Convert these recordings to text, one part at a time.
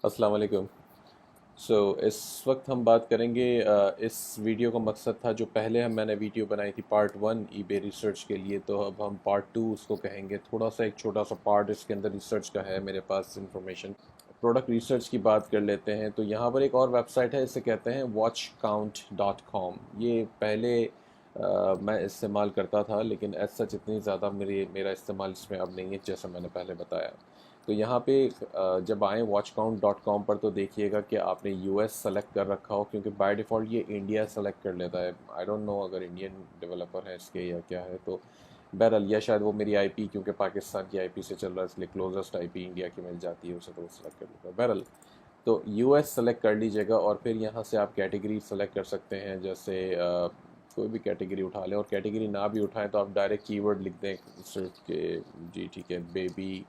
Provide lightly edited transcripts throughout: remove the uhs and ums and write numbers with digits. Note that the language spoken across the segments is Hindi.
अस्सलाम वालेकुम। इस वक्त हम बात करेंगे इस वीडियो का मकसद था जो पहले मैंने वीडियो बनाई थी पार्ट वन ईबे रिसर्च के लिए, तो अब हम पार्ट टू उसको कहेंगे। थोड़ा सा एक छोटा सा पार्ट इसके अंदर रिसर्च का है मेरे पास इंफॉर्मेशन। प्रोडक्ट रिसर्च की बात कर लेते हैं। तो यहाँ पर एक और वेबसाइट है, इसे कहते हैं watchcount.com। ये पहले मैं इस्तेमाल करता था, लेकिन एज सच इतनी ज़्यादा मेरा इस्तेमाल इसमें अब नहीं है जैसा मैंने पहले बताया। तो यहाँ पे जब आएँ watchcount.com पर तो देखिएगा कि आपने यूएस सेलेक्ट कर रखा हो, क्योंकि बाय डिफ़ॉल्ट ये इंडिया सेलेक्ट कर लेता है। आई डोंट नो अगर इंडियन डेवलपर है इसके या क्या है। तो बहरहाल, या शायद वो मेरी आईपी क्योंकि पाकिस्तान की आईपी से चल रहा है, इसलिए क्लोजेस्ट आईपी इंडिया की मिल जाती है उसे, तो वो सेलेक्ट कर लेता है। बहरहाल, तो यूएस सेलेक्ट कर लीजिएगा और फिर यहाँ से आप कैटेगरी सेलेक्ट कर सकते हैं। जैसे कोई भी कैटेगरी उठा लें, और कैटेगरी ना भी उठाएं तो आप डायरेक्ट कीवर्ड लिख दें सिर्फ के जी ठीक है, baby,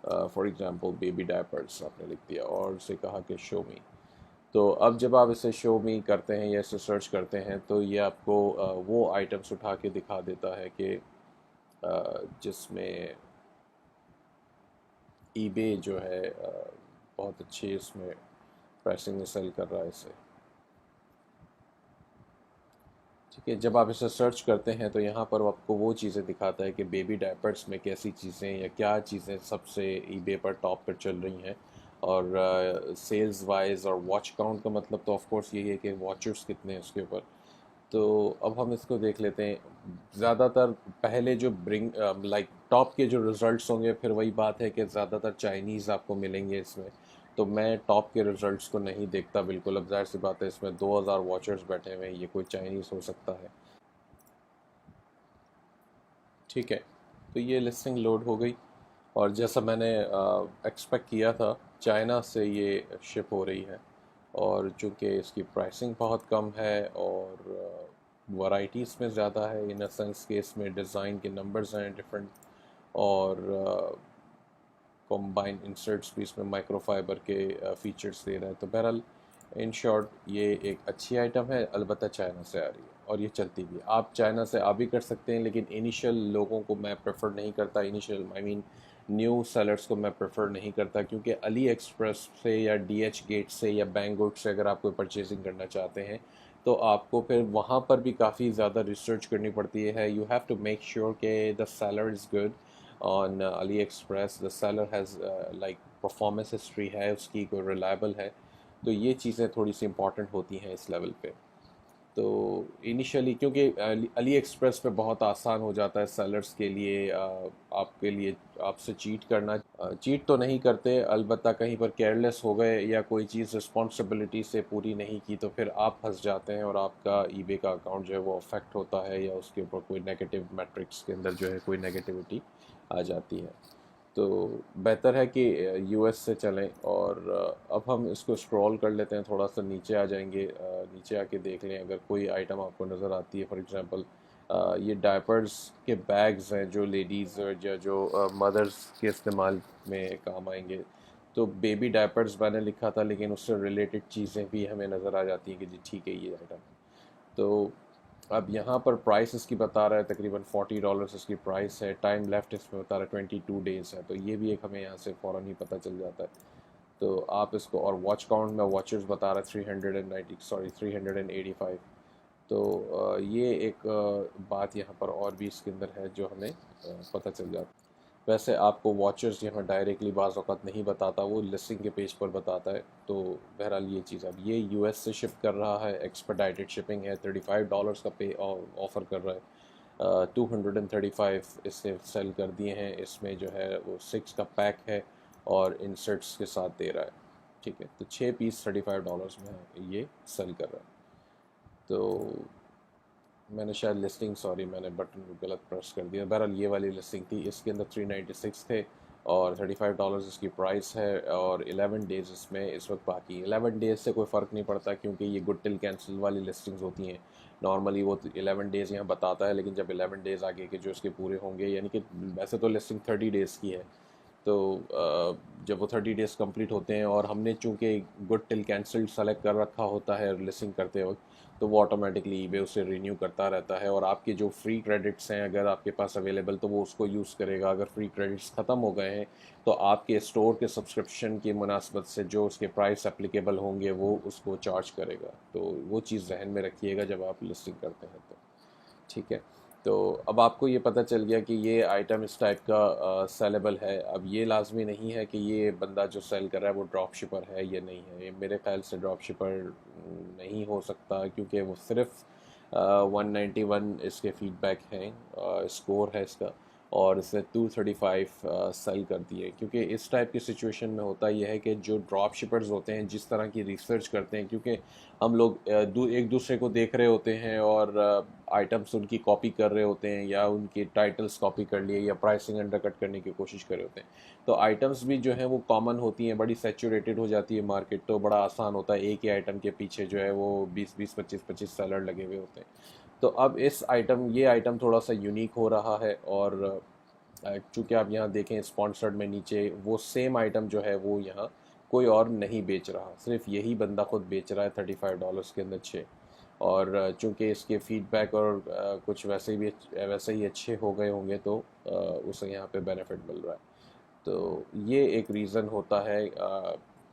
for example baby diapers आपने लिख दिया और उसे कहा कि शो मी। तो अब जब आप इसे शो मी करते हैं या इसे सर्च करते हैं तो ये आपको वो आइटम्स उठा के दिखा देता है कि जिसमें ईबे जो है बहुत अच्छी इसमें प्राइसिंग में सेल कर रहा है इसे। ठीक है, जब आप इसे सर्च करते हैं तो यहाँ पर आपको वो चीज़ें दिखाता है कि बेबी डायपर्स में कैसी चीज़ें या क्या चीज़ें सबसे ईबे पर टॉप पर चल रही हैं। और सेल्स वाइज और वॉच काउंट का मतलब तो ऑफ कोर्स यही है कि वॉचर्स कितने हैं उसके ऊपर। तो अब हम इसको देख लेते हैं। ज़्यादातर पहले जो लाइक टॉप के जो रिज़ल्ट्स होंगे, फिर वही बात है कि ज़्यादातर चाइनीज़ आपको मिलेंगे इसमें। तो मैं टॉप के रिज़ल्ट्स को नहीं देखता बिल्कुल। अब ज़ाहिर सी बात है, इसमें 2000 वॉचर्स बैठे हुए हैं, ये कोई चाइनीज़ हो सकता है। ठीक है, तो ये लिस्टिंग लोड हो गई और जैसा मैंने एक्सपेक्ट किया था, चाइना से ये शिप हो रही है। और चूँकि इसकी प्राइसिंग बहुत कम है और वैरायटी इसमें ज़्यादा है, इन अ सेंस कि इसमें डिज़ाइन के नंबर्स हैं डिफरेंट, और कॉम्बाइन इंसर्ट्स भी इसमें माइक्रोफाइबर के फीचर्स दे रहा है। तो बहरहाल, इन शॉर्ट, ये एक अच्छी आइटम है। अलबत्ता चाइना से आ रही है और ये चलती भी है। आप चाइना से आ भी कर सकते हैं, लेकिन इनिशियल लोगों को मैं प्रेफर नहीं करता। Initial I mean new sellers को मैं प्रेफर नहीं करता, क्योंकि अली एक्सप्रेस से या डीएच गेट से या बैंगुड से अगर आप कोई परचेजिंग करना चाहते हैं तो आपको फिर वहाँ पर भी काफ़ी ज़्यादा रिसर्च करनी पड़ती है। You have to make sure कि the seller is good on AliExpress, the seller has like performance history है उसकी, कोई रिलायबल है। तो ये चीज़ें थोड़ी सी इंपॉर्टेंट होती हैं इस लेवल पे। तो इनिशियली क्योंकि अली एक्सप्रेस पे बहुत आसान हो जाता है सेलर्स के लिए, आपके लिए आपसे चीट करना। चीट तो नहीं करते, अलबत्ता कहीं पर केयरलेस हो गए या कोई चीज़ रिस्पॉन्सिबिलिटी से पूरी नहीं की तो फिर आप फंस जाते हैं और आपका ईबे का अकाउंट जो है वो अफेक्ट होता है, या उसके ऊपर कोई नेगेटिव मैट्रिक्स के अंदर जो है कोई नेगेटिविटी आ जाती है। तो बेहतर है कि यूएस से चलें। और अब हम इसको स्क्रॉल कर लेते हैं, थोड़ा सा नीचे आ जाएंगे। नीचे आके देख लें अगर कोई आइटम आपको नज़र आती है। फॉर एग्जांपल, ये डायपर्स के बैग्स हैं जो लेडीज़ या जो मदर्स के इस्तेमाल में काम आएंगे। तो बेबी डायपर्स मैंने लिखा था, लेकिन उससे रिलेटेड चीज़ें भी हमें नज़र आ जाती हैं कि जी ठीक है, ये आइटम। तो अब यहाँ पर प्राइस इसकी बता रहा है तकरीबन $40 इसकी प्राइस है। टाइम लेफ्ट इसमें बता रहा है 22 डेज़ है, तो ये भी एक हमें यहाँ से फ़ौरन ही पता चल जाता है। तो आप इसको, और वॉच काउंट में वॉचर्स बता रहा है 390, सॉरी 385। तो ये एक बात यहाँ पर और भी इसके अंदर है जो हमें पता चल जाता है। वैसे आपको वॉचर्स यहाँ डायरेक्टली बाज़ औक़ात नहीं बताता, वो लिस्टिंग के पेज पर बताता है। तो बहरहाल ये चीज़, अब ये यूएस से शिप कर रहा है, एक्सपेडाइटेड शिपिंग है, $35 का पे ऑफ़र कर रहा है। 235 इससे सेल कर दिए हैं। इसमें जो है वो 6 का पैक है और इंसर्ट्स के साथ दे रहा है। ठीक है, तो 6 पीस $35 में ये सेल कर रहा है। तो मैंने शायद लिस्टिंग, सॉरी मैंने बटन गलत प्रेस कर दिया। बहरहाल ये वाली लिस्टिंग थी, इसके अंदर 396 थे और $35 इसकी प्राइस है। और 11 डेज़ इसमें इस वक्त बाकी। 11 डेज़ से कोई फ़र्क नहीं पड़ता, क्योंकि ये गुड टिल कैंसिल वाली लिस्टिंग्स होती हैं। नॉर्मली वो 11 डेज़ यहाँ बताता है, लेकिन जब 11 डेज़ आगे के जो इसके पूरे होंगे, यानी कि वैसे तो लिस्टिंग 30 डेज़ की है, तो जब वो 30 डेज़ कंप्लीट होते हैं और हमने चूंकि गुड टिल कैंसिल्ड सेलेक्ट कर रखा होता है लिस्टिंग करते वक्त, तो वो ऑटोमेटिकली ईबे उसे रिन्यू करता रहता है। और आपके जो फ्री क्रेडिट्स हैं अगर आपके पास अवेलेबल, तो वो उसको यूज़ करेगा। अगर फ्री क्रेडिट्स ख़त्म हो गए हैं तो आपके स्टोर के सब्सक्रिप्शन की मुनासबत से जो उसके प्राइस एप्लीकेबल होंगे वो उसको चार्ज करेगा। तो वो चीज़ जहन में रखिएगा जब आप लिस्टिंग करते हैं तो। ठीक है। तो अब आपको ये पता चल गया कि ये आइटम इस टाइप का सेलेबल है। अब ये लाजमी नहीं है कि ये बंदा जो सेल कर रहा है वो ड्रॉप शिपर है या नहीं है। ये मेरे ख्याल से ड्रॉप शिपर नहीं हो सकता, क्योंकि वो सिर्फ 191 इसके फीडबैक हैं, स्कोर है इसका, और इसने 235 सेल कर दिए। क्योंकि इस टाइप की सिचुएशन में होता यह है कि जो ड्रॉप शिपर्स होते हैं जिस तरह की रिसर्च करते हैं, क्योंकि हम लोग एक दूसरे को देख रहे होते हैं और आइटम्स उनकी कॉपी कर रहे होते हैं, या उनके टाइटल्स कॉपी कर लिए, या प्राइसिंग अंडरकट करने की कोशिश कर रहे होते हैं। तो आइटम्स भी जो हैं वो कॉमन होती हैं, बड़ी सैचुरेटेड हो जाती है मार्केट, तो बड़ा आसान होता है। एक ही आइटम के पीछे जो है वो 20-20, 25-25 सेलर लगे हुए होते हैं। तो अब ये आइटम थोड़ा सा यूनिक हो रहा है। और चूँकि आप यहाँ देखें स्पॉन्सर्ड में नीचे, वो सेम आइटम जो है वो यहाँ कोई और नहीं बेच रहा, सिर्फ यही बंदा खुद बेच रहा है $35 के अंदर 6। और चूँकि इसके फीडबैक और कुछ वैसे ही अच्छे हो गए होंगे, तो उसे यहाँ पे बेनिफिट मिल रहा है। तो ये एक रीज़न होता है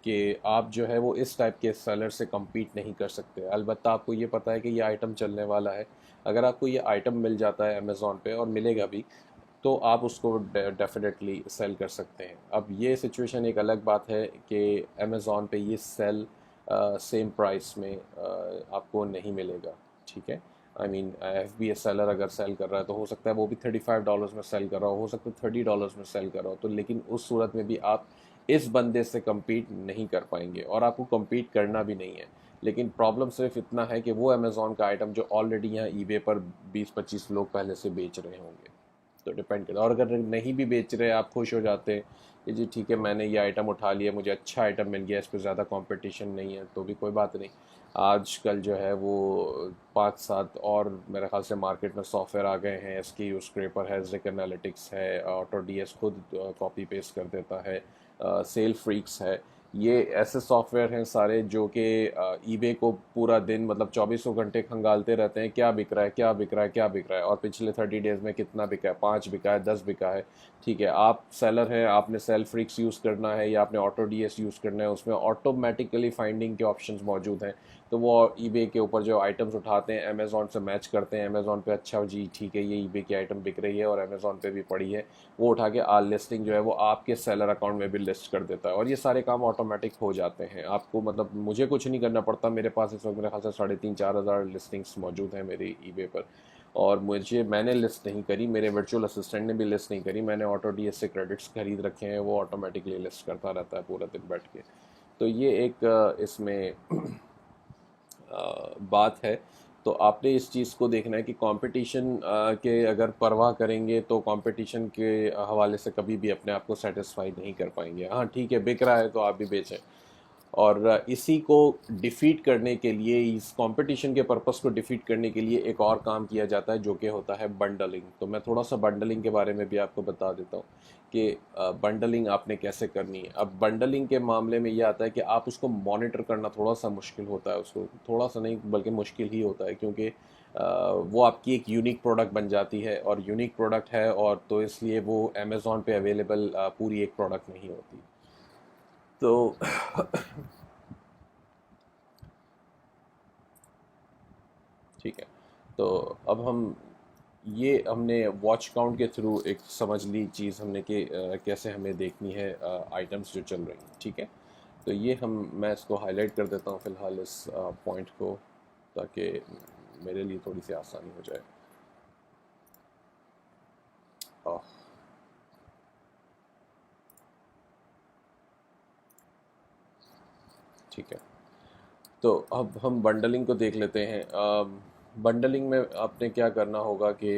कि आप जो है वो इस टाइप के सेलर से compete नहीं कर सकते। अलबत्ता आपको ये पता है कि ये आइटम चलने वाला है। अगर आपको ये आइटम मिल जाता है अमेज़ॉन पे, और मिलेगा भी, तो आप उसको डेफिनेटली सेल कर सकते हैं। अब ये सिचुएशन एक अलग बात है कि अमेज़ॉन पे ये सेल सेम प्राइस में आपको नहीं मिलेगा। ठीक है। I mean F B S seller अगर सेल कर रहा है तो हो सकता है वो भी $35 में सेल कर रहा हो सकता है $30 में सेल कर रहा हो, तो लेकिन उस सूरत में भी आप इस बंदे से compete नहीं कर पाएंगे, और आपको compete करना भी नहीं है। लेकिन प्रॉब्लम सिर्फ इतना है कि वो अमेज़ॉन का आइटम जो ऑलरेडी यहाँ ईबे पर 20-25 लोग पहले से बेच रहे होंगे, तो डिपेंड करता है। और अगर नहीं भी बेच रहे, आप खुश हो जाते हैं कि जी ठीक है, मैंने ये आइटम उठा लिया, मुझे अच्छा आइटम मिल गया, इस पर ज़्यादा कंपटीशन नहीं है, तो भी कोई बात नहीं। आजकल जो है वो 5-7 और मेरे ख्याल से मार्केट में सॉफ्टवेयर आ गए हैं। SKU स्क्रैपर है, ज़िक एनालिटिक्स है, ऑटो डीएस खुद कॉपी पेस्ट कर देता है, सेल फ्रीक्स है। ये ऐसे सॉफ्टवेयर हैं सारे जो कि ईबे को पूरा दिन मतलब 24 घंटे खंगालते रहते हैं, क्या बिक रहा है, क्या बिक रहा है, क्या बिक रहा है, और पिछले 30 डेज़ में कितना बिका है, 5 बिका है, 10 बिका है। ठीक है, आप सेलर हैं, आपने सेल फ्रीक्स यूज़ करना है या आपने ऑटो डीएस यूज़ करना है, उसमें ऑटोमेटिकली फाइंडिंग के ऑप्शंस मौजूद हैं। तो वो ईबे के ऊपर जो आइटम्स उठाते हैं, अमेज़ॉन से मैच करते हैं, अमेज़ॉन पे अच्छा जी ठीक है ये ईबे की आइटम बिक रही है और अमेज़ॉन पे भी पड़ी है, वो उठा के लिस्टिंग जो है वो आपके सेलर अकाउंट में भी लिस्ट कर देता है। और ये सारे काम ऑटोमेटिक हो जाते हैं, आपको मतलब मुझे कुछ नहीं करना पड़ता। मेरे पास इस वक्त मेरे ख्याल से 3,500-4,000 लिस्टिंग्स मौजूद हैं मेरी ईबे पर, और मैंने लिस्ट नहीं करी, मेरे वर्चुअल असिस्टेंट ने भी लिस्ट नहीं करी। मैंने ऑटो डीएस से क्रेडिट्स खरीद रखे हैं, वो ऑटोमेटिकली लिस्ट करता रहता है पूरा दिन बैठ के। तो ये एक इसमें बात है। तो आपने इस चीज़ को देखना है कि कंपटीशन के अगर परवाह करेंगे तो कंपटीशन के हवाले से कभी भी अपने आप को सेटिस्फाई नहीं कर पाएंगे। हाँ ठीक है, बिक रहा है तो आप भी बेचें। और इसी को डिफीट करने के लिए, इस कंपटीशन के पर्पस को डिफीट करने के लिए एक और काम किया जाता है जो कि होता है बंडलिंग। तो मैं थोड़ा सा बंडलिंग के बारे में भी आपको बता देता हूँ कि बंडलिंग आपने कैसे करनी है। अब बंडलिंग के मामले में ये आता है कि आप उसको मॉनिटर करना थोड़ा सा मुश्किल होता है, उसको थोड़ा सा नहीं बल्कि मुश्किल ही होता है, क्योंकि वो आपकी एक यूनिक प्रोडक्ट बन जाती है, और यूनिक प्रोडक्ट है, और तो इसलिए वो अमेज़ॉन पे अवेलेबल पूरी एक प्रोडक्ट नहीं होती। तो ठीक है। तो अब हमने वॉच काउंट के थ्रू एक समझ ली चीज़ हमने कि कैसे हमें देखनी है आइटम्स जो चल रही हैं। ठीक है। तो मैं इसको हाईलाइट कर देता हूँ फ़िलहाल इस पॉइंट को, ताकि मेरे लिए थोड़ी सी आसानी हो जाए। आह, ठीक है। तो अब हम बंडलिंग को देख लेते हैं। बंडलिंग में आपने क्या करना होगा कि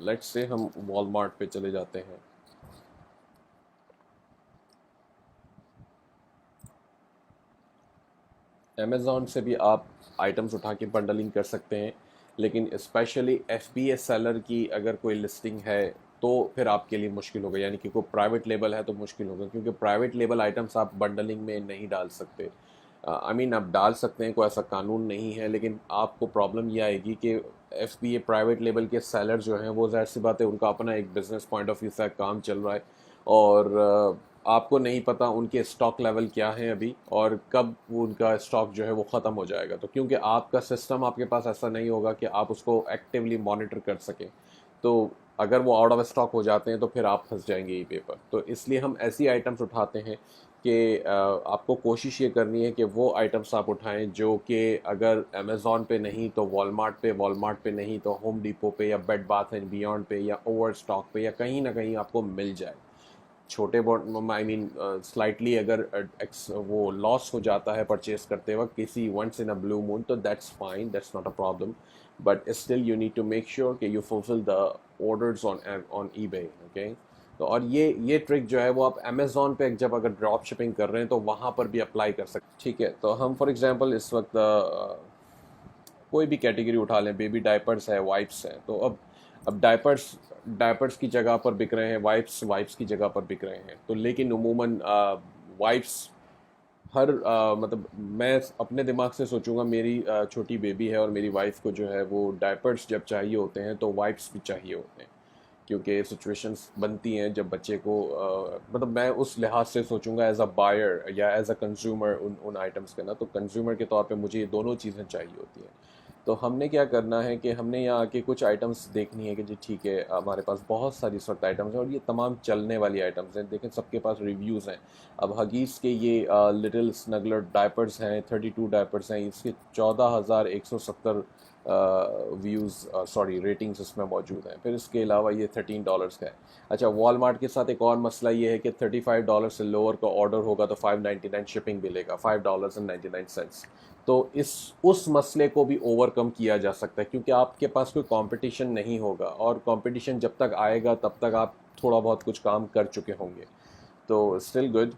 लेट्स से हम वॉलमार्ट पे चले जाते हैं। अमेज़ॉन से भी आप आइटम्स उठा के बंडलिंग कर सकते हैं, लेकिन specially F B S seller की अगर कोई लिस्टिंग है तो फिर आपके लिए मुश्किल होगा, यानी कि कोई प्राइवेट लेबल है तो मुश्किल होगा, क्योंकि प्राइवेट लेबल आइटम्स आप बंडलिंग में नहीं डाल सकते। आई मीन आप डाल सकते हैं, कोई ऐसा कानून नहीं है, लेकिन आपको प्रॉब्लम ये आएगी कि FBA प्राइवेट लेबल के सेलर जो हैं वो ज़ाहिर सी बात है उनका अपना एक बिज़नेस पॉइंट ऑफ व्यू से काम चल रहा है, और आपको नहीं पता उनके स्टॉक लेवल क्या हैं अभी और कब वो उनका स्टॉक जो है वो ख़त्म हो जाएगा। तो क्योंकि आपका सिस्टम आपके पास ऐसा नहीं होगा कि आप उसको एक्टिवली मॉनिटर कर सकें, तो अगर वो आउट ऑफ स्टॉक हो जाते हैं तो फिर आप फंस जाएंगे ई पे। तो इसलिए हम ऐसी आइटम्स उठाते हैं कि आपको कोशिश ये करनी है कि वो आइटम्स आप उठाएं जो कि अगर अमेज़ॉन पे नहीं तो वॉलमार्ट पे नहीं तो होम डिपो पे या बेड बाथ एंड बियॉन्ड पे या ओवर स्टॉक पे या कहीं ना कहीं आपको मिल जाए। छोटे बहुत आई मीन स्लाइटली अगर वो लॉस हो जाता है परचेज करते वक्त किसी once in a blue moon, तो that's fine, that's not a problem, but still you need to make sure कि you fulfil the orders on eBay. Okay, तो और ये ट्रिक जो है वो आप अमेज़ॉन पे जब अगर ड्रॉप शिपिंग कर रहे हैं तो वहाँ पर भी अप्लाई कर सकते हैं। ठीक है, तो हम फॉर एग्जांपल इस वक्त कोई भी कैटेगरी उठा लें, बेबी डायपर्स है, वाइप्स हैं, तो अब डायपर्स की जगह पर बिक रहे हैं, वाइप्स की जगह पर बिक रहे हैं, तो लेकिन उमूमन वाइप्स हर मतलब मैं अपने दिमाग से सोचूंगा, मेरी छोटी बेबी है और मेरी वाइफ को जो है वो डायपर्स जब चाहिए होते हैं तो वाइप्स भी चाहिए होते हैं, क्योंकि सिचुएशंस बनती हैं जब बच्चे को मतलब मैं उस लिहाज से सोचूंगा एज अ बायर या एज अ कंज्यूमर उन उन आइटम्स के ना, तो कंज्यूमर के तौर पे मुझे ये दोनों चीज़ें चाहिए होती हैं। तो हमने क्या करना है कि हमने यहाँ आके कुछ आइटम्स देखनी है कि जी ठीक है, हमारे पास बहुत सारी इस वक्त आइटम्स हैं और ये तमाम चलने वाली आइटम्स हैं, देखें सबके पास रिव्यूज़ हैं। अब हगीज़ के ये लिटिल स्नगलर डायपर्स हैं, 32 डायपर्स हैं, इसके 14,170 व्यूज़ सॉरी रेटिंग्स इसमें मौजूद हैं। फिर इसके अलावा ये $13 का है। अच्छा, वॉलमार्ट के साथ एक और मसला ये है कि $35 से लोअर का ऑर्डर होगा तो $5.99 शिपिंग मिलेगा, $5.99। तो इस उस मसले को भी ओवरकम किया जा सकता है, क्योंकि आपके पास कोई कंपटीशन नहीं होगा, और कंपटीशन जब तक आएगा तब तक आप थोड़ा बहुत कुछ काम कर चुके होंगे, तो स्टिल गुड।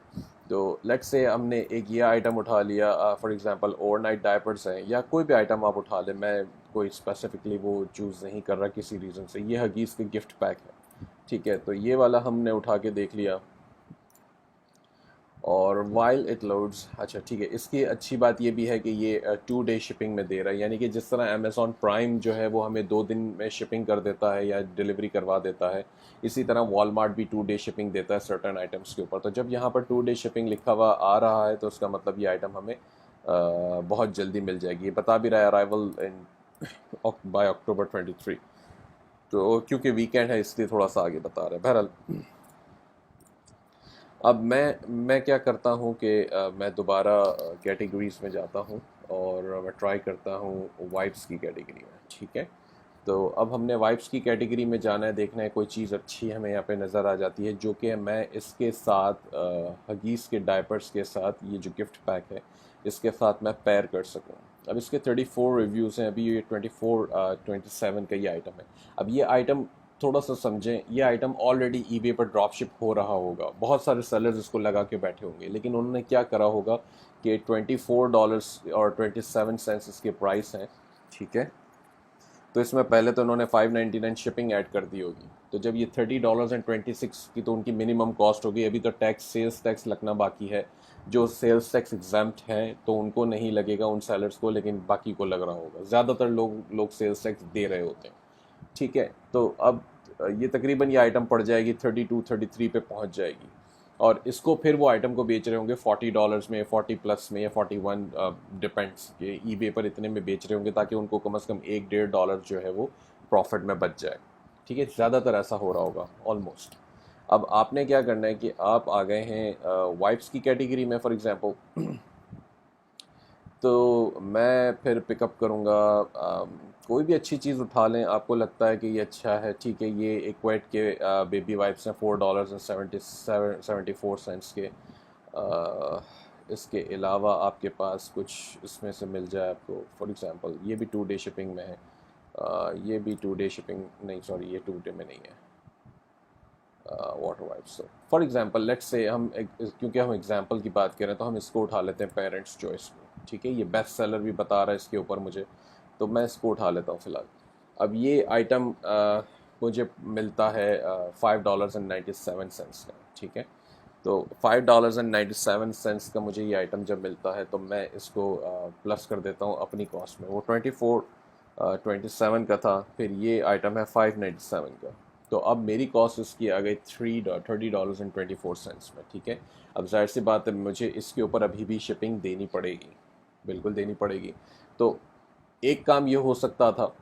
तो लेट्स से हमने एक ये आइटम उठा लिया, फॉर एग्जांपल ओवरनाइट डायपर्स हैं या कोई भी आइटम आप उठा लें, मैं कोई स्पेसिफिकली वो चूज़ नहीं कर रहा किसी रीज़न से। ये हगीज़ के गिफ्ट पैक है, ठीक है, तो ये वाला हमने उठा के देख लिया, और वाइल इट लोड्स, अच्छा ठीक है, इसकी अच्छी बात ये भी है कि ये 2 डे शिपिंग में दे रहा है, यानी कि जिस तरह अमेज़ॉन प्राइम जो है वो हमें 2 दिन में शिपिंग कर देता है या डिलीवरी करवा देता है, इसी तरह वॉलमार्ट भी 2 डे शिपिंग देता है सर्टन आइटम्स के ऊपर। तो जब यहाँ पर 2 डे शिपिंग लिखा हुआ आ रहा है तो उसका मतलब ये आइटम हमें बहुत जल्दी मिल जाएगी। ये बता भी रहा है अराइवल इन बाय October 23, तो क्योंकि वीकेंड है इसलिए थोड़ा सा आगे बता रहा है। बहरहाल, अब मैं क्या करता हूँ कि मैं दोबारा कैटेगरीज में जाता हूँ और मैं ट्राई करता हूँ वाइप्स की कैटेगरी में। ठीक है, तो अब हमने वाइप्स की कैटेगरी में जाना है, देखना है कोई चीज़ अच्छी हमें यहाँ पे नज़र आ जाती है जो कि मैं इसके साथ हगीज़ के डायपर्स के साथ ये जो गिफ्ट पैक है इसके साथ मैं पेयर कर सकूँ। अब इसके 34 रिव्यूज़ हैं, अभी ये 27 का ये आइटम है। अब ये आइटम थोड़ा सा समझें, ये आइटम ऑलरेडी ईबे पर ड्रॉप शिप हो रहा होगा, बहुत सारे सेलर्स इसको लगा के बैठे होंगे, लेकिन उन्होंने क्या करा होगा कि $24 और 27 सेंट्स इसके प्राइस हैं। ठीक है, तो इसमें पहले तो उन्होंने 599 शिपिंग ऐड कर दी होगी, तो जब ये $30.26 की तो उनकी मिनिमम कॉस्ट होगी। अभी तो टैक्स, सेल्स टैक्स लगना बाकी है, जो सेल्स टैक्स एग्जम्प्ट हैं तो उनको नहीं लगेगा उन सेलर्स को, लेकिन बाकी को लग रहा होगा। ज़्यादातर लोग सेल्स टैक्स दे रहे होते हैं। ठीक है, तो अब ये तकरीबन ये आइटम पड़ जाएगी 32-33 पे पहुंच जाएगी, और इसको फिर वो आइटम को बेच रहे होंगे $40 में, 40 प्लस में या 41, डिपेंड्स कि ईबे पर इतने में बेच रहे होंगे ताकि उनको कम से कम $1-1.5 जो है वो प्रॉफिट में बच जाए। ठीक है, ज़्यादातर ऐसा हो रहा होगा ऑलमोस्ट। अब आपने क्या करना है कि आप आ गए हैं वाइप्स की कैटेगरी में फॉर एग्जांपल, तो मैं फिर पिकअप करूँगा कोई भी अच्छी चीज़ उठा लें, आपको लगता है कि ये अच्छा है। ठीक है, ये इक्वेट के बेबी वाइप्स हैं $4.74 के। इसके अलावा आपके पास कुछ इसमें से मिल जाए आपको, फॉर एग्जांपल ये भी 2 डे शिपिंग में है, ये भी 2 डे शिपिंग नहीं, सॉरी ये 2 डे में नहीं है, water wipes. For example let's say हम क्योंकि हम एग्जांपल की बात करें तो हम इसको उठा लेते हैं पेरेंट्स चॉइस को। ठीक है, ये बेस्ट सेलर भी बता रहा है इसके ऊपर मुझे, तो मैं इसको उठा लेता हूँ फ़िलहाल। अब ये आइटम मुझे मिलता है $5.97 का, ठीक है। तो $5.97 का मुझे ये आइटम जब मिलता है तो मैं इसको प्लस कर देता हूँ अपनी कॉस्ट में। वो 27 का था, फिर ये आइटम है 597 का। तो अब मेरी कॉस्ट इसकी आ गई $30.24 में, ठीक है। अब जाहिर सी बात है मुझे इसके ऊपर अभी भी शिपिंग देनी पड़ेगी, बिल्कुल देनी पड़ेगी। तो एक काम ये हो सकता था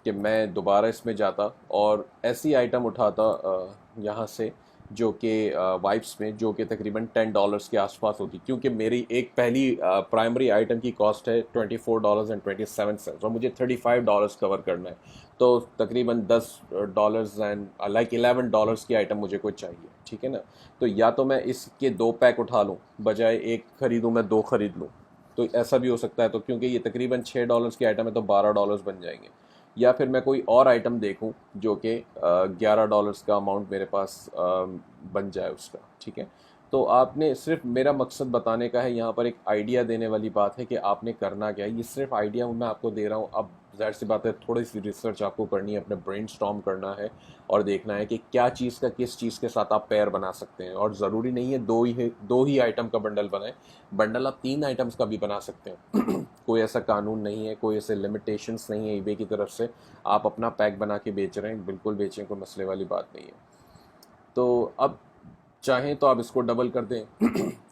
कि मैं दोबारा इसमें जाता और ऐसी आइटम उठाता यहाँ से जो कि वाइप्स में, जो कि तकरीबन $10 के आसपास होती, क्योंकि मेरी एक पहली प्राइमरी आइटम की कॉस्ट है $24.27 और मुझे $35 कवर करना है। तो तकरीबन $10 एंड लाइक $11 की आइटम मुझे कोई चाहिए, ठीक है ना। तो या तो मैं इसके 2 पैक उठा लूँ, बजाय एक ख़रीदूँ मैं 2 ख़रीद लूँ। तो ऐसा भी हो सकता है। तो क्योंकि ये तकरीबन $6 की आइटम है तो $12 बन जाएंगे। या फिर मैं कोई और आइटम देखूं जो कि $11 का अमाउंट मेरे पास बन जाए उसका, ठीक है। तो आपने सिर्फ, मेरा मकसद बताने का है यहाँ पर, एक आइडिया देने वाली बात है कि आपने करना क्या है। ये सिर्फ आइडिया मैं आपको दे रहा हूँ। अब जाहिर सी बात है थोड़ी सी रिसर्च आपको करनी है, अपने ब्रेनस्टॉर्म करना है और देखना है कि क्या चीज़ का किस चीज़ के साथ आप पेयर बना सकते हैं। और ज़रूरी नहीं है दो ही आइटम का बंडल बनाएं, बंडल आप 3 आइटम्स का भी बना सकते हैं। कोई ऐसा कानून नहीं है, कोई ऐसे लिमिटेशंस नहीं है ईबे की तरफ से। आप अपना पैक बना के बेच रहे हैं, बिल्कुल बेचें, कोई मसले वाली बात नहीं है। तो अब चाहें तो आप इसको डबल कर दें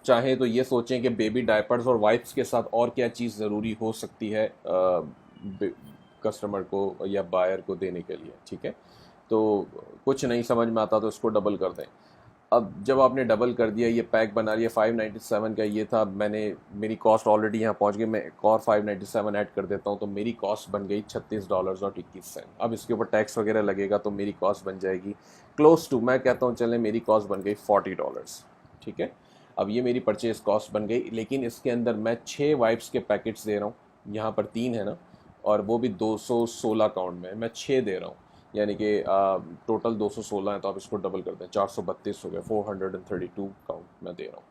चाहें तो ये सोचें कि बेबी डायपर्स और वाइप्स के साथ और क्या चीज़ ज़रूरी हो सकती है कस्टमर को या बायर को देने के लिए, ठीक है। तो कुछ नहीं समझ में आता तो इसको डबल कर दें। अब जब आपने डबल कर दिया, ये पैक बना लिया, 597 का ये था, मेरी कॉस्ट ऑलरेडी यहाँ पहुँच गई। मैं एक और 597 ऐड कर देता हूँ तो मेरी कॉस्ट बन गई $36.21। अब इसके ऊपर टैक्स वगैरह लगेगा तो मेरी कॉस्ट बन जाएगी क्लोज टू, मैं कहता हूँ चलें मेरी कॉस्ट बन गई $40, ठीक है। अब ये मेरी परचेज कॉस्ट बन गई, लेकिन इसके अंदर मैं 6 वाइप्स के पैकेट्स दे रहा हूँ। यहाँ पर 3 है ना, और वो भी 216 काउंट में मैं 6 दे रहा हूँ, यानी कि टोटल 216 है। तो आप इसको डबल कर दें, 432 हो गए, 432 काउंट मैं दे रहा हूँ।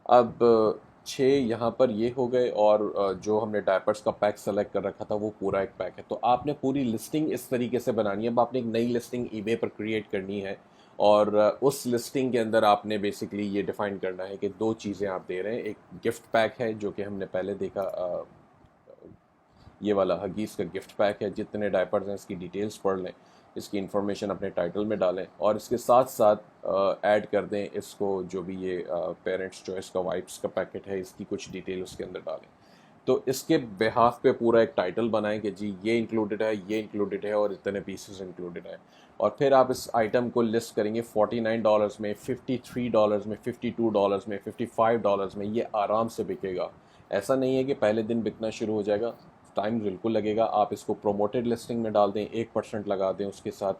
अब 6 यहाँ पर ये हो गए, और जो हमने डायपर्स का पैक सेलेक्ट कर रखा था वो पूरा एक पैक है। तो आपने पूरी लिस्टिंग इस तरीके से बनानी है। अब आपने एक नई लिस्टिंग ईबे पर क्रिएट करनी है, और उस लिस्टिंग के अंदर आपने बेसिकली ये डिफ़ाइन करना है कि 2 चीज़ें आप दे रहे हैं। एक गिफ्ट पैक है जो कि हमने पहले देखा, ये वाला हगीज़ का गिफ्ट पैक है। जितने डायपर्स हैं इसकी डिटेल्स पढ़ लें, इसकी इन्फॉर्मेशन अपने टाइटल में डालें, और इसके साथ साथ ऐड कर दें इसको, जो भी ये पेरेंट्स चॉइस का वाइप्स का पैकेट है, इसकी कुछ डिटेल उसके अंदर डालें। तो इसके बिहाफ पे पूरा एक टाइटल बनाएं कि जी ये इंक्लूडेड है, ये इंक्लूडेड है, और इतने पीसेस इंक्लूडेड है। और फिर आप इस आइटम को लिस्ट करेंगे $49 में, $53 में, $52 में, $55 में, ये आराम से बिकेगा। ऐसा नहीं है कि पहले दिन बिकना शुरू हो जाएगा, टाइम बिल्कुल लगेगा। आप इसको प्रोमोटेड लिस्टिंग में डाल दें, 1% लगा दें उसके साथ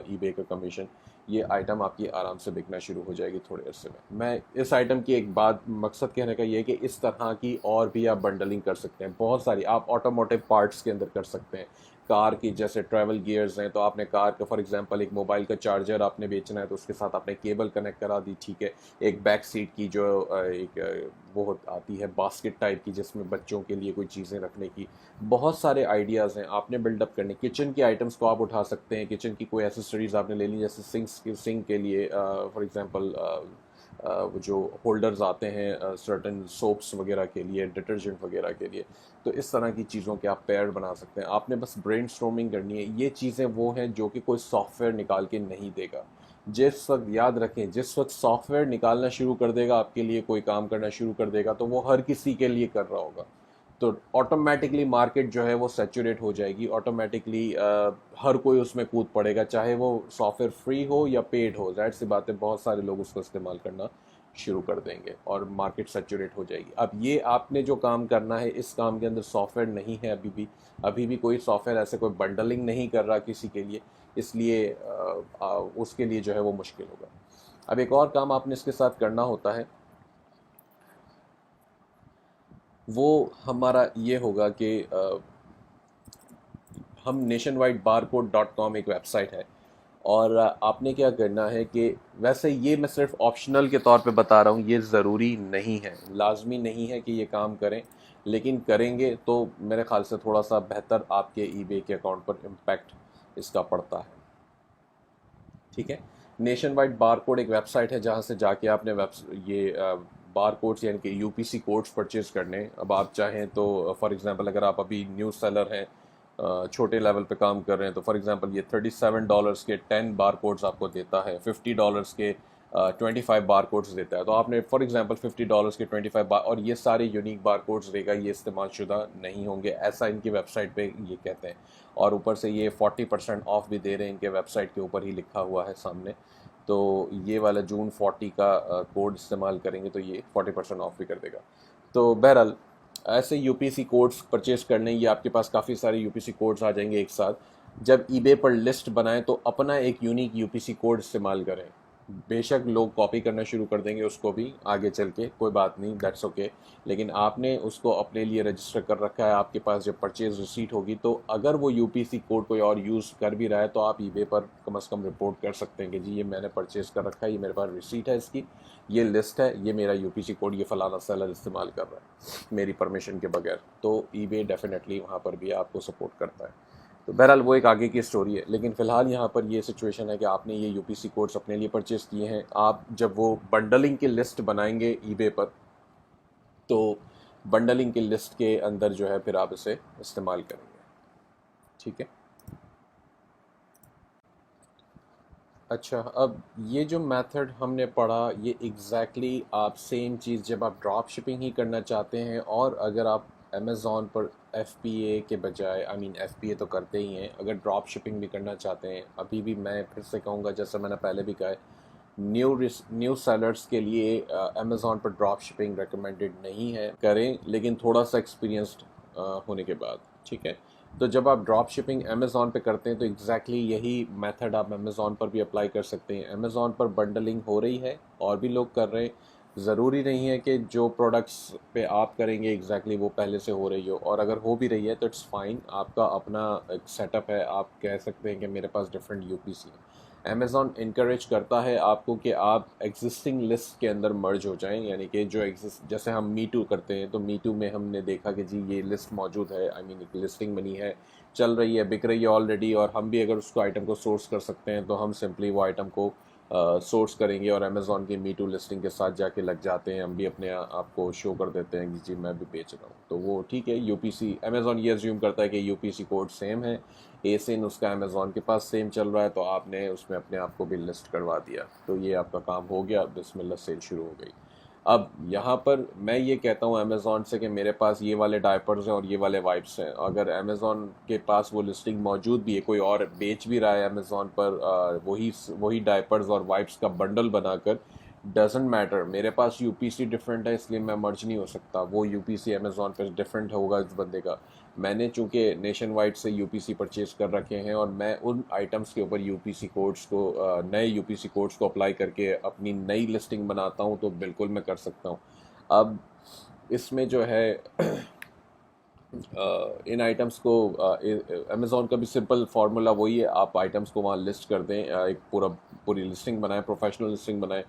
ईबे का कमीशन, ये आइटम आपकी आराम से बिकना शुरू हो जाएगी थोड़े अरसे में। मैं इस आइटम की एक बात, मकसद कहने का ये है कि इस तरह की और भी आप बंडलिंग कर सकते हैं, बहुत सारी। आप ऑटोमोटिव पार्ट्स के अंदर कर सकते हैं, कार की जैसे ट्रैवल गियर्स हैं, तो आपने कार का फॉर एग्जांपल एक मोबाइल का चार्जर आपने बेचना है तो उसके साथ आपने केबल कनेक्ट करा दी, ठीक है। एक बैक सीट की जो एक वो आती है बास्केट टाइप की, जिसमें बच्चों के लिए कोई चीज़ें रखने की, बहुत सारे आइडियाज़ हैं आपने बिल्डअप करने। किचन के आइटम्स को आप उठा सकते हैं, किचन की कोई एसेसरीज आपने ले ली, जैसे सिंक के लिए फॉर एग्जांपल वो जो होल्डर्स आते हैं सर्टन सोप्स वगैरह के लिए, डिटर्जेंट वगैरह के लिए, तो इस तरह की चीज़ों के आप पेयर बना सकते हैं। आपने बस ब्रेनस्टॉर्मिंग करनी है। ये चीज़ें वो हैं जो कि कोई सॉफ्टवेयर निकाल के नहीं देगा। जिस वक्त, याद रखें, जिस वक्त सॉफ्टवेयर निकालना शुरू कर देगा आपके लिए, कोई काम करना शुरू कर देगा, तो वो हर किसी के लिए कर रहा होगा। तो ऑटोमेटिकली मार्केट जो है वो सैचुरेट हो जाएगी, ऑटोमेटिकली हर कोई उसमें कूद पड़ेगा, चाहे वो सॉफ्टवेयर फ्री हो या पेड हो। जाहिर सी बात है बहुत सारे लोग उसको इस्तेमाल करना शुरू कर देंगे और मार्केट सैचुरेट हो जाएगी। अब ये आपने जो काम करना है, इस काम के अंदर सॉफ्टवेयर नहीं है अभी भी कोई सॉफ्टवेयर ऐसे कोई बंडलिंग नहीं कर रहा किसी के लिए, इसलिए उसके लिए जो है वो मुश्किल होगा। अब एक और काम आपने इसके साथ करना होता है, वो हमारा ये होगा कि हम nationwidebarcode.com एक वेबसाइट है, और आपने क्या करना है कि, वैसे ये मैं सिर्फ ऑप्शनल के तौर पे बता रहा हूँ, ये ज़रूरी नहीं है, लाजमी नहीं है कि ये काम करें, लेकिन करेंगे तो मेरे ख्याल से थोड़ा सा बेहतर आपके ईबे के अकाउंट पर इम्पैक्ट इसका पड़ता है। ठीक है। नेशन वाइड बार कोड एक वेबसाइट है जहाँ से जाके आपने ये बार कोड्स यानी कि यूपीसी कोड्स परचेज करने। अब आप चाहें तो फॉर एग्जांपल अगर आप अभी न्यू सेलर हैं, छोटे लेवल पे काम कर रहे हैं, तो फॉर एग्जांपल ये $37 के 10 बार कोड्स आपको देता है, $50 के 25 बार कोड्स देता है। तो आपने फॉर एग्जांपल $50 के 25 बार, और ये सारे यूनिक बार कोड्स देगा, ये इस्तेमाल शुदा नहीं होंगे, ऐसा इनकी वेबसाइट पे ये कहते हैं। और ऊपर से ये 40% ऑफ भी दे रहे हैं, इनके वेबसाइट के ऊपर ही लिखा हुआ है सामने। तो ये वाला जून 40 का कोड इस्तेमाल करेंगे तो ये 40% ऑफ भी कर देगा। तो बहरहाल ऐसे यूपीसी कोड्स परचेज करने, ये आपके पास काफ़ी सारे यूपीसी कोड्स आ जाएंगे एक साथ। जब ईबे पर लिस्ट बनाएं तो अपना एक यूनिक यूपीसी कोड इस्तेमाल करें। बेशक लोग कॉपी करना शुरू कर देंगे उसको भी आगे चल के, कोई बात नहीं, दैट्स ओके, लेकिन आपने उसको अपने लिए रजिस्टर कर रखा है। आपके पास जब परचेज रिसीट होगी तो अगर वो यूपीसी कोड कोई और यूज़ कर भी रहा है तो आप ईबे पर कम से कम रिपोर्ट कर सकते हैं कि जी ये मैंने परचेज कर रखा है, ये मेरे पास रिसीट है इसकी, ये लिस्ट है, ये मेरा यूपीसी कोड ये फलाना सेलर इस्तेमाल कर रहा है मेरी परमिशन के बगैर। तो ईबे डेफिनेटली वहाँ पर भी आपको सपोर्ट करता है। तो बहरहाल वो एक आगे की स्टोरी है, लेकिन फ़िलहाल यहाँ पर ये सिचुएशन है कि आपने ये यूपीसी कोड्स अपने लिए परचेज़ किए हैं। आप जब वो बंडलिंग की लिस्ट बनाएंगे ईबे पर, तो बंडलिंग की लिस्ट के अंदर जो है फिर आप इसे इस्तेमाल करेंगे। ठीक है। अच्छा, अब ये जो मेथड हमने पढ़ा, ये एग्जैक्टली आप सेम चीज़ जब आप ड्रॉप शिपिंग ही करना चाहते हैं, और अगर आप अमेज़ॉन पर एफपीए के बजाय, आई मीन एफपीए तो करते ही हैं, अगर ड्रॉप शिपिंग भी करना चाहते हैं, अभी भी मैं फिर से कहूँगा जैसे मैंने पहले भी कहा है, न्यू सेलर्स के लिए अमेज़ॉन पर ड्रॉप शिपिंग रिकमेंडेड नहीं है, करें लेकिन थोड़ा सा एक्सपीरियंस्ड होने के बाद। ठीक है। तो जब आप ड्रॉप शिपिंग अमेज़ॉन पे करते हैं तो एग्जैक्टली यही मेथड आप अमेज़ॉन पर भी अप्लाई कर सकते हैं। अमेज़ॉन पर बंडलिंग हो रही है और भी लोग कर रहे हैं, ज़रूरी नहीं है कि जो प्रोडक्ट्स पे आप करेंगे एग्जैक्टली वो पहले से हो रही हो, और अगर हो भी रही है तो इट्स फाइन, आपका अपना एक सेटअप है, आप कह सकते हैं कि मेरे पास डिफरेंट यूपीसी है। अमेज़ॉन इनकरेज करता है आपको कि आप एग्जिस्टिंग लिस्ट के अंदर मर्ज हो जाएं, यानी कि जो एग्जिस्ट, जैसे हम मीटू करते हैं तो मीटू में हमने देखा कि जी ये लिस्ट मौजूद है, आई मीन एक लिस्टिंग बनी है, चल रही है, बिक रही है ऑलरेडी, और हम भी अगर उसको आइटम को सोर्स कर सकते हैं तो हम सिंपली वो आइटम को सोर्स करेंगे और अमेज़ॉन की मीटू लिस्टिंग के साथ जाके लग जाते हैं, हम भी अपने आप को शो कर देते हैं कि जी मैं भी बेच रहा हूँ। तो वो ठीक है, यूपीसी अमेज़ॉन ये अज्यूम करता है कि यूपीसी कोड सेम है, एसिन उसका अमेज़ॉन के पास सेम चल रहा है, तो आपने उसमें अपने आप को भी लिस्ट करवा दिया, तो ये आपका काम हो गया, बिस्मिल्लाह सेल शुरू हो गई। अब यहाँ पर मैं ये कहता हूँ अमेज़ॉन से कि मेरे पास ये वाले डायपर्स हैं और ये वाले वाइप्स हैं, अगर अमेज़ॉन के पास वो लिस्टिंग मौजूद भी है, कोई और बेच भी रहा है अमेज़ॉन पर वही डायपर्स और वाइप्स का बंडल बनाकर, डजेंट मैटर, मेरे पास यूपीसी डिफरेंट है इसलिए मैं मर्ज नहीं हो सकता, वो यूपीसी अमेज़ॉन पर डिफरेंट होगा इस बंदे का। मैंने चूंकि नेशन वाइड से यूपीसी परचेज कर रखे हैं और मैं उन आइटम्स के ऊपर यूपीसी कोड्स को नए यूपीसी कोड्स को अप्लाई करके अपनी नई लिस्टिंग बनाता हूं, तो बिल्कुल मैं कर सकता हूं। अब इसमें जो है इन आइटम्स को अमेज़ॉन का भी सिंपल फार्मूला वही है, आप आइटम्स को वहाँ लिस्ट कर दें, एक पूरी लिस्टिंग बनाएं, प्रोफेशनल लिस्टिंग बनाएं,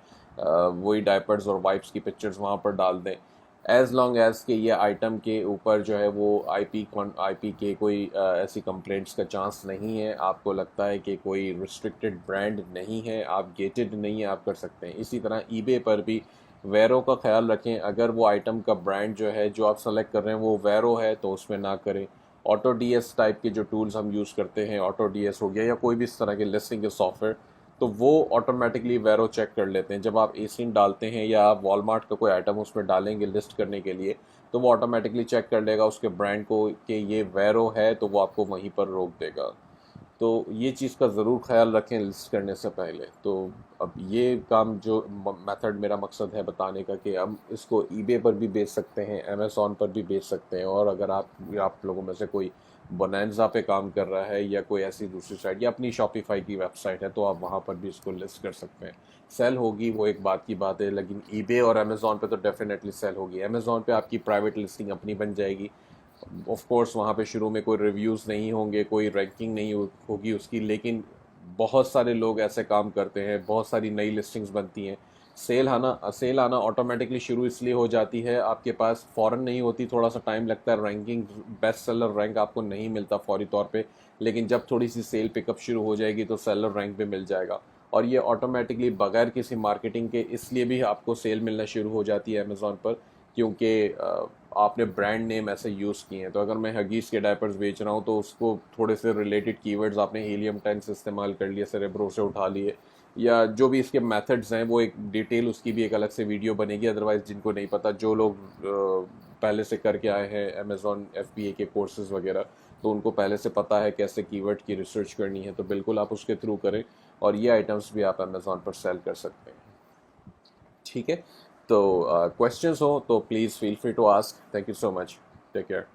वही डायपर्स और वाइप्स की पिक्चर्स वहाँ पर डाल दें, एज़ लॉन्ग एज़ के ये आइटम के ऊपर जो है वो आईपी के कोई ऐसी कंप्लेंट्स का चांस नहीं है, आपको लगता है कि कोई रिस्ट्रिक्टेड ब्रांड नहीं है, आप गेटेड नहीं है, आप कर सकते हैं। इसी तरह ईबे पर भी वैरो का ख्याल रखें, अगर वो आइटम का ब्रांड जो है जो आप सेलेक्ट कर रहे हैं वो वैरो है तो उसमें ना करें। ऑटो डीएस टाइप के जो टूल्स हम यूज़ करते हैं, ऑटो डीएस हो गया या कोई भी इस तरह के लिस्टिंग के सॉफ्टवेयर, तो वो ऑटोमेटिकली वैरो चेक कर लेते हैं। जब आप एसिन डालते हैं या आप वॉलमार्ट का कोई आइटम उसमें डालेंगे लिस्ट करने के लिए, तो वो ऑटोमेटिकली चेक कर लेगा उसके ब्रांड को कि ये वैरो है, तो वो आपको वहीं पर रोक देगा। तो ये चीज़ का ज़रूर ख्याल रखें लिस्ट करने से पहले। तो अब ये काम जो मेथड मेरा मकसद है बताने का कि हम इसको ईबे पर भी बेच सकते हैं, अमेज़ॉन पर भी बेच सकते हैं, और अगर आप लोगों में से कोई बोनांजा पे काम कर रहा है या कोई ऐसी दूसरी साइट या अपनी शॉपिफाई की वेबसाइट है तो आप वहाँ पर भी इसको लिस्ट कर सकते हैं। सेल होगी वो एक बात की बात है, लेकिन ईबे और अमेज़ॉन पे तो डेफिनेटली सेल होगी। अमेज़ॉन पे आपकी प्राइवेट लिस्टिंग अपनी बन जाएगी, ऑफ कोर्स वहाँ पे शुरू में कोई रिव्यूज़ नहीं होंगे, कोई रैंकिंग नहीं होगी उसकी, लेकिन बहुत सारे लोग ऐसे काम करते हैं, बहुत सारी नई लिस्टिंग्स बनती हैं, सेल आना ऑटोमेटिकली शुरू इसलिए हो जाती है, आपके पास फ़ौरन नहीं होती, थोड़ा सा टाइम लगता है, रैंकिंग बेस्ट सेलर रैंक आपको नहीं मिलता फौरी तौर पे, लेकिन जब थोड़ी सी सेल पिकअप शुरू हो जाएगी तो सेलर रैंक भी मिल जाएगा। और ये ऑटोमेटिकली बगैर किसी मार्केटिंग के इसलिए भी आपको सेल मिलना शुरू हो जाती है अमेज़ॉन पर, क्योंकि आपने ब्रांड नेम ऐसे यूज़ किए हैं। तो अगर मैं हगीज़ के डायपर्स बेच रहा हूँ तो उसको थोड़े से रिलेटेड कीवर्ड्स आपने हीलियम 10 से इस्तेमाल कर लिए, सेरेब्रो से उठा लिए, या जो भी इसके मेथड्स हैं वो एक डिटेल उसकी भी एक अलग से वीडियो बनेगी। अदरवाइज़ जिनको नहीं पता, जो लोग पहले से करके आए हैं अमेज़ॉन FBA के कोर्सेज़ वगैरह, तो उनको पहले से पता है कैसे कीवर्ड की रिसर्च करनी है, तो बिल्कुल आप उसके थ्रू करें और ये आइटम्स भी आप अमेज़ॉन पर सेल कर सकते हैं। ठीक है, तो क्वेश्चंस हो तो please feel free to ask. Thank you so much, take care.